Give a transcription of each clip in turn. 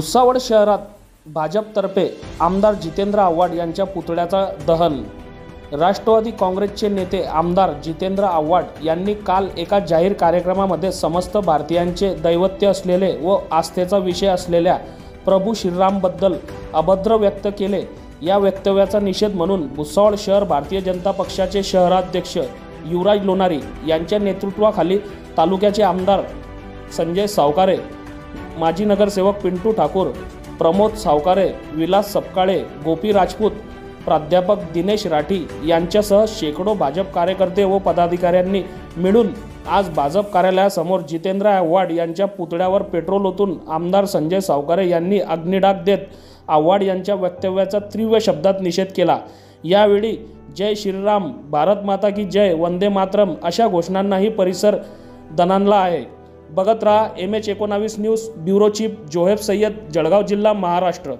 भुसावळ शहरात भाजपतर्फे आमदार जितेंद्र आव्हाड यांच्या पुतळ्याचा दहन। राष्ट्रवादी काँग्रेसचे नेते आमदार जितेंद्र आव्हाड यांनी काल एका जाहीर कार्यक्रमामध्ये समस्त भारतीयांचे दैवत्य असलेले व आस्थेचा विषय असलेल्या प्रभू श्रीरामबद्दल अभद्र व्यक्त केले। या वक्तव्याचा निषेध म्हणून भुसावळ शहर भारतीय जनता पक्षाचे शहराध्यक्ष युवराज लोणारी यांच्या नेतृत्वाखाली तालुक्याचे आमदार संजय सावकारे, माजी नगरसेवक पिंटू ठाकूर, प्रमोद सावकारे, विलास सपकाळे, गोपी राजपूत, प्राध्यापक दिनेश राठी यांच्यासह शेकडो भाजप कार्यकर्ते व पदाधिकाऱ्यांनी मिळून आज भाजप कार्यालयासमोर जितेंद्र आव्हाड यांच्या पुतळ्यावर पेट्रोल ओतून आमदार संजय सावकारे यांनी अग्निडाग देत आव्हाड यांच्या वक्तव्याचा तीव्र शब्दात निषेध केला। यावेळी जय श्रीराम, भारत माता की जय, वंदे मातरम अशा घोषणांनाही परिसर दणाणला आहे। बघत रहा MH19 news. Bureau chief Zoheb Sayyed, Jalgaon जिल्हा, महाराष्ट्र।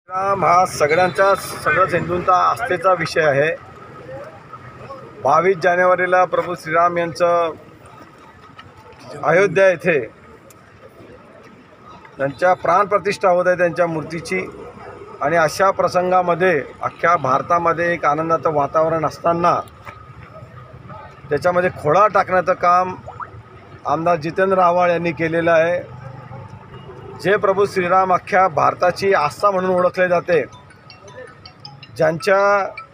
राम हा सगळ्याच हिंदूंचा आस्थेचा विषय आहे। 22 जानेवारीला प्रभू श्रीराम यांचं अयोध्या येथे त्यांच्या प्राणप्रतिष्ठा होत आहे त्यांच्या मूर्तीची, आणि अशा प्रसंगामध्ये अख्ख्या भारतामध्ये एक आनंदाचं वातावरण असताना त्याच्यामध्ये खोडा टाकण्याचं काम आमदार जितेंद्र आव्हाड यांनी केलेलं आहे। जे प्रभू श्रीराम अख्ख्या भारताची आस्था म्हणून ओळखले जाते, ज्यांच्या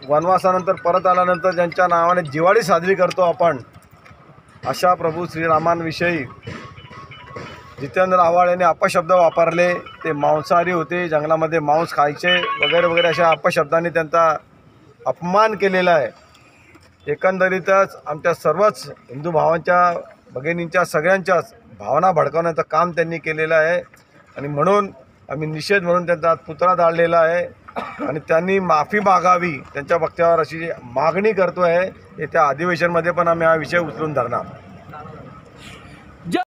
वनवासानंतर परत आल्यानंतर ज्यांच्या नावाने दिवाळी साजरी करतो आपण, अशा प्रभू श्रीरामांविषयी जितेंद्र आव्हाड यांनी अपशब्द वापरले। ते मांसाहारी होते, जंगलामध्ये मांस खायचे वगैरे वगैरे अशा अपशब्दांनी त्यांचा अपमान केलेला आहे। एकंदरीतच आमच्या सर्वच हिंदू भावांच्या, भगिनींच्या, सगळ्यांच्याच भावना भडकवण्याचं काम त्यांनी केलेलं आहे, आणि म्हणून आम्ही निषेध म्हणून त्यांचा पुतळा जाळलेला आहे, आणि त्यांनी माफी मागावी त्यांच्या वक्तव्यावर अशी मागणी करतो आहे। येत्या अधिवेशनमध्ये पण आम्ही हा विषय उचलून धरणार।